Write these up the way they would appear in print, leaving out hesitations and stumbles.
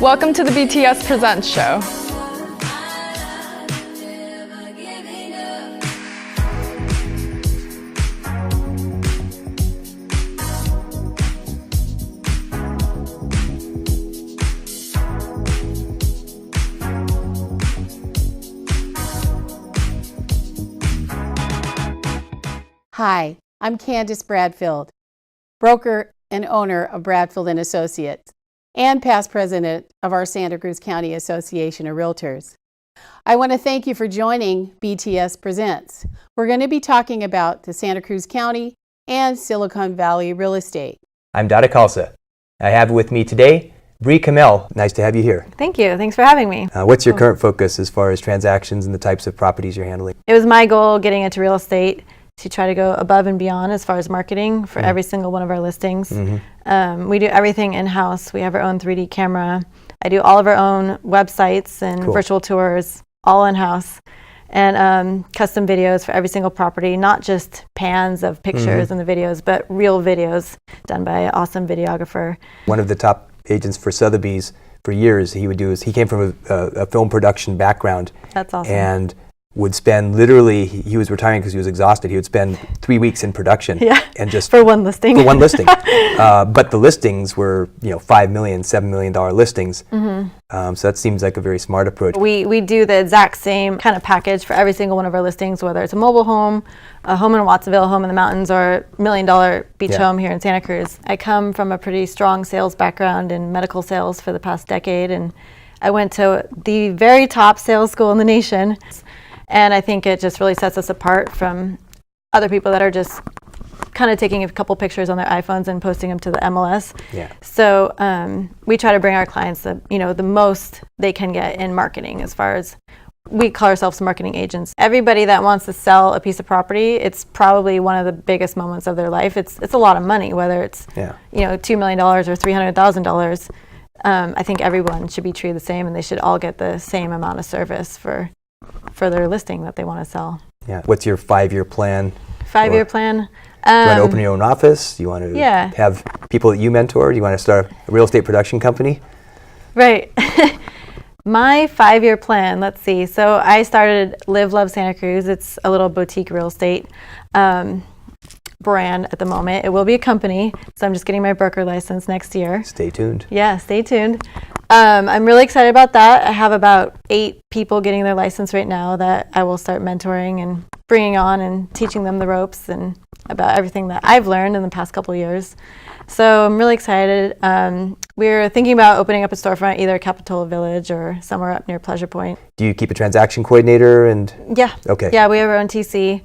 Welcome to the BTS Presents show. Hi, I'm Candace Bradfield, broker and owner of Bradfield and Associates, and past president of our Santa Cruz County Association of Realtors. I want to thank you for joining BTS Presents. We're going to be talking about the Santa Cruz County and Silicon Valley real estate. I'm Datta Khalsa. I have with me today Chmel. Nice to have you here. Thank you. Thanks for having me. What's your current focus as far as transactions and the types of properties you're handling? It was my goal getting into real estate to try to go above and beyond as far as marketing for every single one of our listings. We do everything in-house. We have our own 3D camera. I do all of our own websites and virtual tours, all in-house, and custom videos for every single property, not just pans of pictures in the videos, but real videos done by an awesome videographer. One of the top agents for Sotheby's for years, he came from a film production background. That's awesome. And would spend literally, he was retiring because he was exhausted. He would spend 3 weeks in production, and just for one listing. For one listing, but the listings were $5 million, $7 million listings. So that seems like a very smart approach. We do the exact same kind of package for every single one of our listings, whether it's a mobile home, a home in Watsonville, a home in the mountains, or $1 million beach home here in Santa Cruz. I come from a pretty strong sales background in medical sales for the past decade, and I went to the very top sales school in the nation. And I think it just really sets us apart from other people that are just kind of taking a couple pictures on their iPhones and posting them to the MLS. So we try to bring our clients the most they can get in marketing, as far as we call ourselves marketing agents. Everybody that wants to sell a piece of property, it's probably one of the biggest moments of their life. It's a lot of money, whether it's $2 million or $300,000. I think everyone should be treated the same, and they should all get the same amount of service for their listing that they want to sell. What's your 5-year plan? 5-year plan? Do you want to open your own office? Do you want to have people that you mentor? Do you want to start a real estate production company? Right. My 5-year plan, let's see. So I started Live Love Santa Cruz. It's a little boutique real estate brand at the moment. It will be a company, so I'm just getting my broker license next year. Stay tuned. Yeah, stay tuned. I'm really excited about that. I have about 8 people getting their license right now that I will start mentoring and bringing on and teaching them the ropes and about everything that I've learned in the past couple of years. So I'm really excited. We're thinking about opening up a storefront, either Capitola Village or somewhere up near Pleasure Point. Do you keep a transaction coordinator? Okay. Yeah, we have our own TC.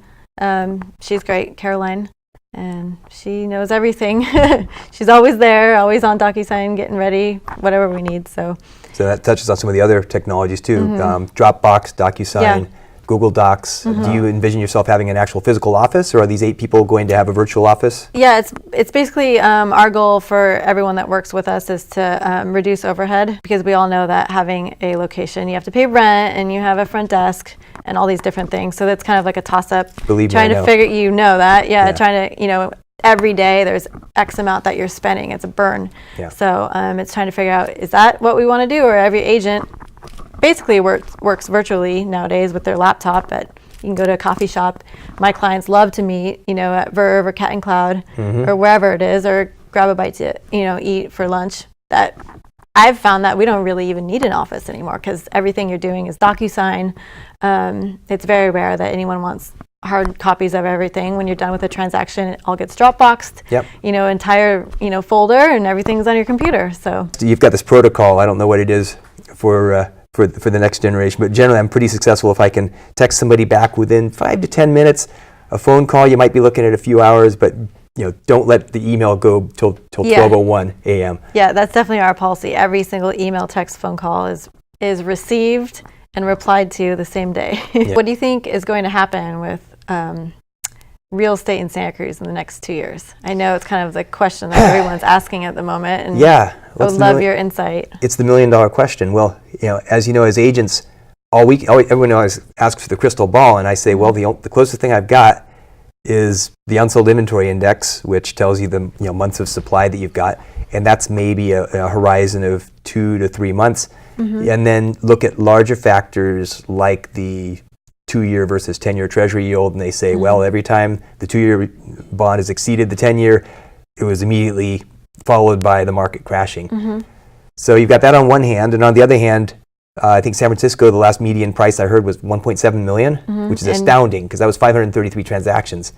She's great, Caroline. And she knows everything. She's always there, always on DocuSign, getting ready, whatever we need. So that touches on some of the other technologies too. Dropbox, DocuSign, Google Docs. Do you envision yourself having an actual physical office, or are these 8 people going to have a virtual office? Yeah, it's basically our goal for everyone that works with us is to reduce overhead, because we all know that having a location, you have to pay rent and you have a front desk and all these different things. So that's kind of like a toss-up. Believe me, trying I know. to figure, that. Trying to, every day there's X amount that you're spending. It's a burn. So it's trying to figure out, is that what we want to do? Or every agent basically works virtually nowadays with their laptop, but you can go to a coffee shop. My clients love to meet, at Verve or Cat and Cloud or wherever it is, or grab a bite to, eat for lunch. That I've found that we don't really even need an office anymore, because everything you're doing is DocuSign. It's very rare that anyone wants hard copies of everything. When you're done with a transaction, it all gets Dropboxed, entire, folder, and everything's on your computer. So you've got this protocol. I don't know what it is for the next generation, but generally I'm pretty successful if I can text somebody back within 5 to 10 minutes. A phone call, you might be looking at a few hours, but don't let the email go till 12:01 a.m. Yeah, that's definitely our policy. Every single email, text, phone call is received and replied to the same day. What do you think is going to happen with real estate in Santa Cruz in the next 2 years? I know it's kind of the question that everyone's asking at the moment, and I would love your insight. It's the $1 million question. Well, as you know, as agents, everyone always asks for the crystal ball, and I say, well, the closest thing I've got is the unsold inventory index, which tells you the months of supply that you've got, and that's maybe a horizon of 2 to 3 months, and then look at larger factors like the 2-year versus 10-year Treasury yield, and they say, well, every time the 2-year bond has exceeded the 10-year, it was immediately followed by the market crashing. So you've got that on one hand, and on the other hand, I think San Francisco, the last median price I heard was 1.7 million, which is astounding because that was 533 transactions.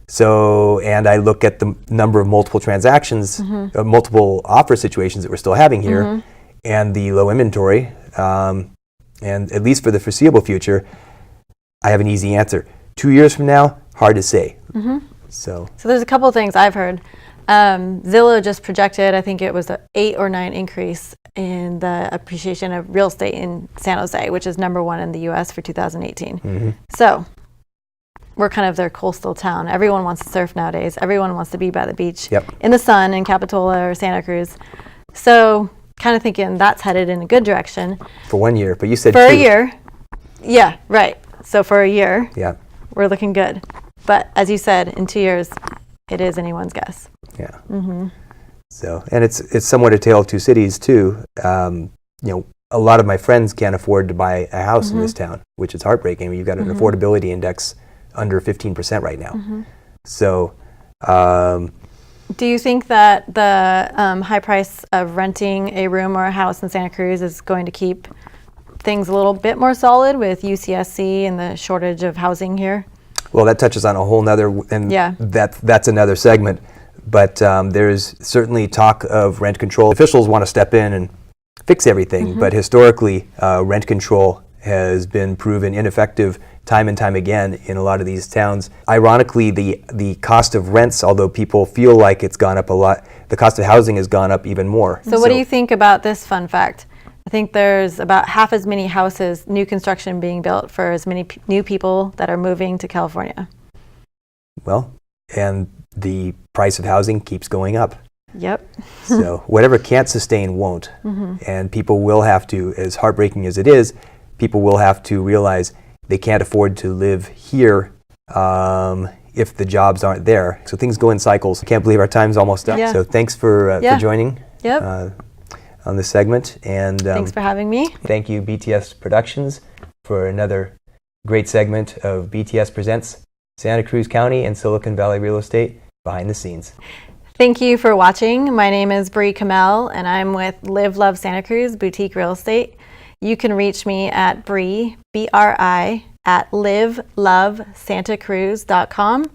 So, and I look at the number of multiple transactions, multiple offer situations that we're still having here, and the low inventory, and at least for the foreseeable future, I have an easy answer. 2 years from now, hard to say. So there's a couple of things I've heard. Zillow just projected, I think it was an 8 or 9 increase in the appreciation of real estate in San Jose, which is #1 in the U.S. for 2018. So we're kind of their coastal town. Everyone wants to surf nowadays. Everyone wants to be by the beach in the sun in Capitola or Santa Cruz. So kind of thinking that's headed in a good direction. For 1 year, but you said for 2. a year. Yeah, right. So for a year, we're looking good. But as you said, in 2 years, it is anyone's guess. So, and it's somewhat a tale of two cities too. You know, a lot of my friends can't afford to buy a house in this town, which is heartbreaking. I mean, you've got an affordability index under 15% right now. So, do you think that the high price of renting a room or a house in Santa Cruz is going to keep things a little bit more solid with UCSC and the shortage of housing here? Well, that touches on a whole nother, and that's another segment. But there's certainly talk of rent control. Officials want to step in and fix everything, but historically, rent control has been proven ineffective time and time again in a lot of these towns. Ironically, the cost of rents, although people feel like it's gone up a lot, the cost of housing has gone up even more. So what do you think about this fun fact? I think there's about half as many houses, new construction being built for as many new people that are moving to California. Well, and the price of housing keeps going up. So whatever can't sustain won't. And people will have to, as heartbreaking as it is, people will have to realize they can't afford to live here if the jobs aren't there. So things go in cycles. I can't believe our time's almost up. So thanks for joining on this segment. And thanks for having me. Thank you, BTS Productions, for another great segment of BTS Presents Santa Cruz County and Silicon Valley Real Estate Behind the Scenes. Thank you for watching. My name is Chmel, and I'm with Live Love Santa Cruz Boutique Real Estate. You can reach me at Bri, B-R-I, at livelovesantacruz.com,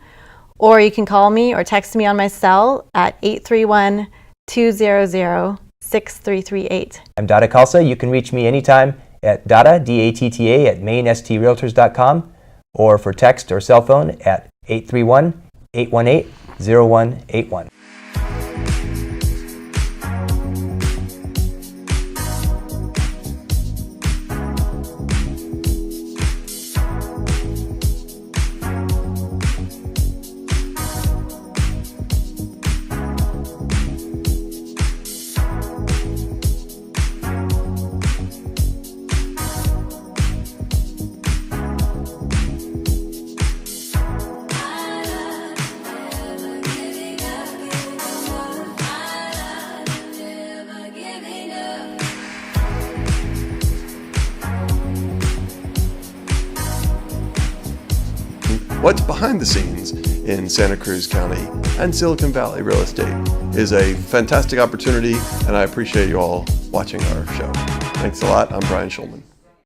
or you can call me or text me on my cell at 831-200-6338. I'm Datta Khalsa. You can reach me anytime at Datta, D-A-T-T-A, at mainstrealtors.com, or for text or cell phone at 831-818-0181. What's behind the scenes in Santa Cruz County and Silicon Valley real estate is a fantastic opportunity, and I appreciate you all watching our show. Thanks a lot. I'm Brian Shulman.